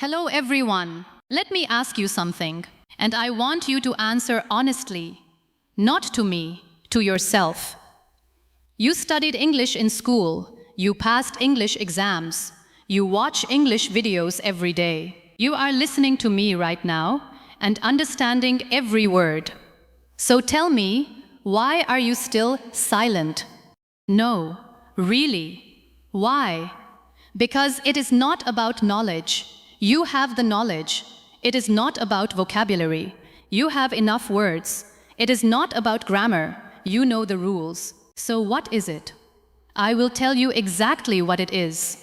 Hello everyone. Let me ask you something, and I want you to answer honestly. Not to me, to yourself. You studied English in school, you passed English exams, you watch English videos every day. You are listening to me right now and understanding every word. So tell me, why are you still silent? No, really. Why? Because it is not about knowledge. You have the knowledge. It is not about vocabulary. You have enough words. It is not about grammar. You know the rules. So what is it? I will tell you exactly what it is.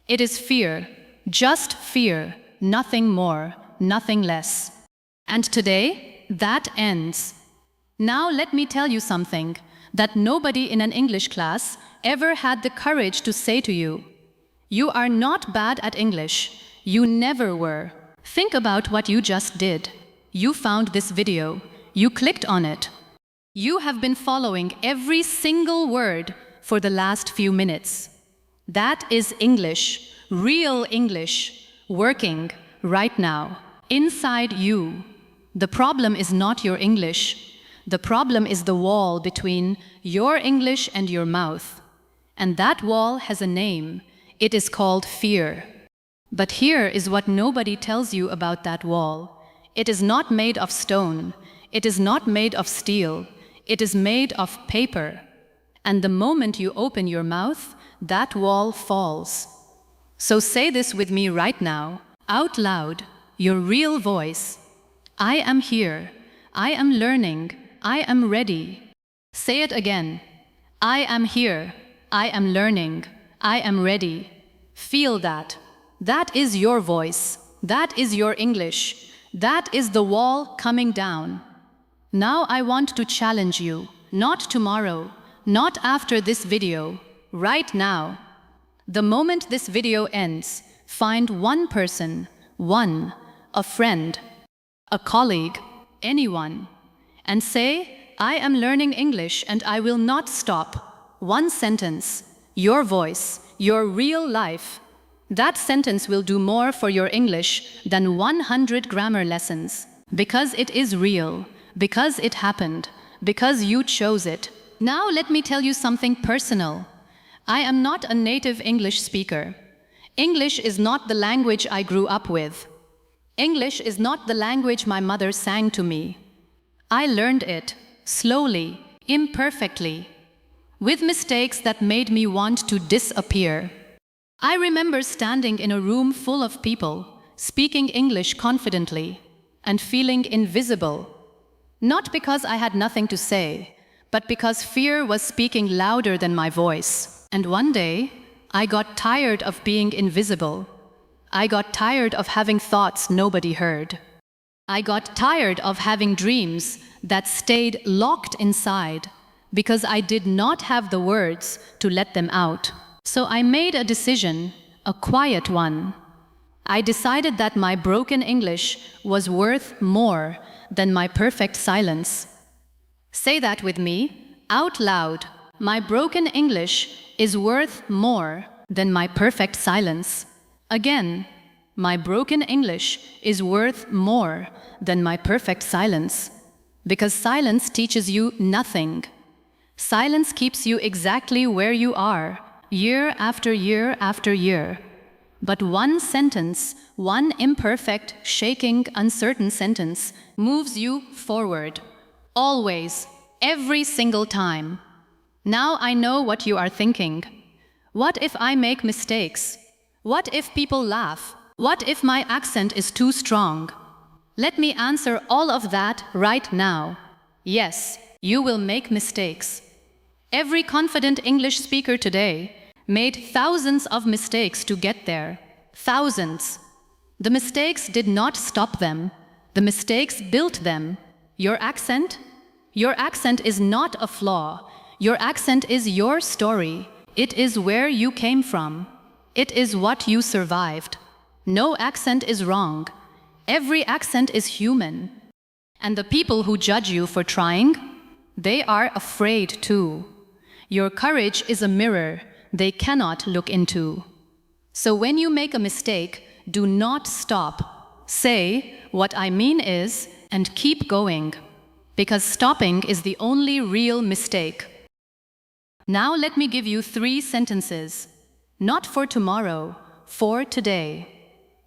It is fear. Just fear. Nothing more, nothing less. And today, that ends. Now let me tell you something that nobody in an English class ever had the courage to say to you. You are not bad at English. You never were. Think about what you just did. You found this video. You clicked on it. You have been following every single word for the last few minutes. That is English, real English, working right now, inside you. The problem is not your English. The problem is the wall between your English and your mouth. And that wall has a name. It is called fear. But here is what nobody tells you about that wall. It is not made of stone. It is not made of steel. It is made of paper. And the moment you open your mouth, that wall falls. So say this with me right now, out loud, your real voice. I am here. I am learning. I am ready. Say it again. I am here. I am learning. I am ready. Feel that. That is your voice. That is your English. That is the wall coming down. Now I want to challenge you. Not tomorrow. Not after this video. Right now. The moment this video ends, find one person, a friend, a colleague, anyone, and say, I am learning English and I will not stop. One sentence, your voice, your real life. That sentence will do more for your English than 100 grammar lessons. Because it is real, because it happened, because you chose it. Now let me tell you something personal. I am not a native English speaker. English is not the language I grew up with. English is not the language my mother sang to me. I learned it, slowly, imperfectly, with mistakes that made me want to disappear. I remember standing in a room full of people, speaking English confidently, and feeling invisible. Not because I had nothing to say, but because fear was speaking louder than my voice. And one day, I got tired of being invisible. I got tired of having thoughts nobody heard. I got tired of having dreams that stayed locked inside because I did not have the words to let them out. So I made a decision, a quiet one. I decided that my broken English was worth more than my perfect silence. Say that with me, out loud. My broken English is worth more than my perfect silence. Again, my broken English is worth more than my perfect silence. Because silence teaches you nothing. Silence keeps you exactly where you are, year after year after year. But one sentence, one imperfect, shaking, uncertain sentence moves you forward. Always, every single time. Now I know what you are thinking. What if I make mistakes? What if people laugh? What if my accent is too strong? Let me answer all of that right now. Yes, you will make mistakes. Every confident English speaker today made thousands of mistakes to get there. Thousands. The mistakes did not stop them. The mistakes built them. Your accent? Your accent is not a flaw. Your accent is your story. It is where you came from. It is what you survived. No accent is wrong. Every accent is human. And the people who judge you for trying, they are afraid too. Your courage is a mirror they cannot look into. So when you make a mistake, Do not stop. Say, what I mean is, and keep going. Because stopping is the only real mistake. Now let me give you 3 sentences. Not for tomorrow, for today.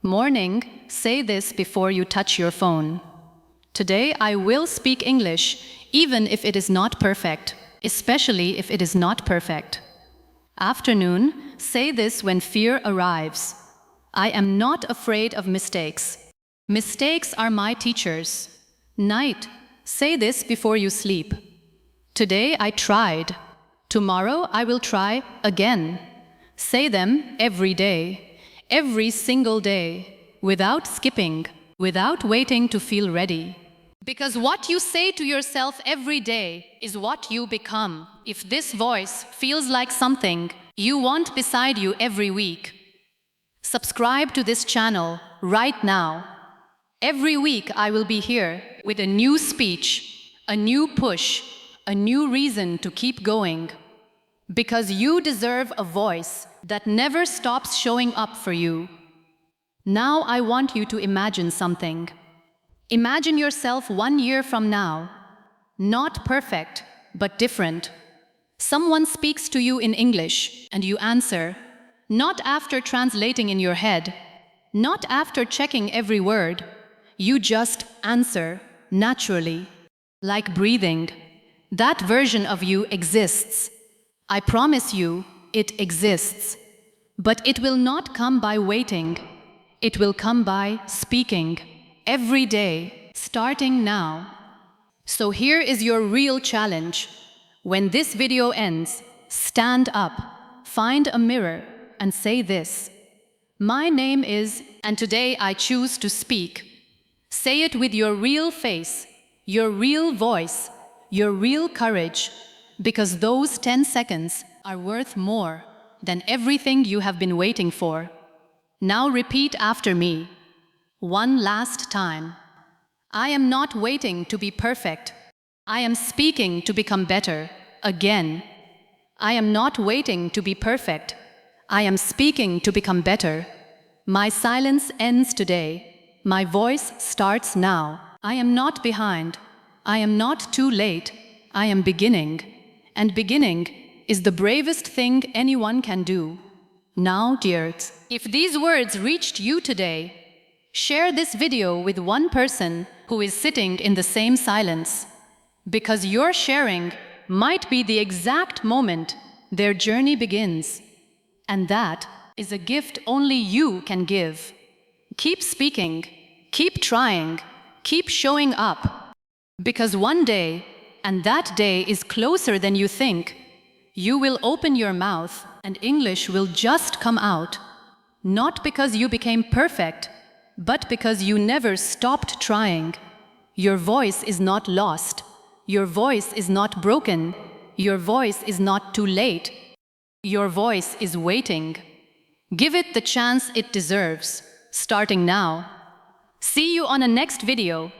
Morning, say this before you touch your phone. Today I will speak English, even if it is not perfect, especially if it is not perfect. Afternoon, say this when fear arrives. I am not afraid of mistakes. Mistakes are my teachers. Night, say this before you sleep. Today I tried. Tomorrow I will try again. Say them every day, every single day, without skipping, without waiting to feel ready. Because what you say to yourself every day is what you become. If this voice feels like something you want beside you every week, subscribe to this channel right now. Every week I will be here with a new speech, a new push, a new reason to keep going. Because you deserve a voice that never stops showing up for you. Now I want you to imagine something. Imagine yourself 1 year from now. Not perfect, but different. Someone speaks to you in English and you answer, not after translating in your head, not after checking every word. You just answer naturally, like breathing. That version of you exists. I promise you, it exists. But it will not come by waiting. It will come by speaking. Every day, starting now. So here is your real challenge. When this video ends, stand up, find a mirror, and say this. My name is, and today I choose to speak. Say it with your real face, your real voice, your real courage, because those 10 seconds are worth more than everything you have been waiting for. Now repeat after me. One last time. I am not waiting to be perfect. I am speaking to become better, again. I am not waiting to be perfect. I am speaking to become better. My silence ends today. My voice starts now. I am not behind. I am not too late. I am beginning. And beginning is the bravest thing anyone can do. Now, dears, if these words reached you today, share this video with one person who is sitting in the same silence, because your sharing might be the exact moment their journey begins. And that is a gift only you can give. Keep speaking, keep trying, keep showing up, because one day, and that day is closer than you think, you will open your mouth and English will just come out, not because you became perfect, but because you never stopped trying. Your voice is not lost. Your voice is not broken. Your voice is not too late. Your voice is waiting. Give it the chance it deserves, starting now. See you on a next video.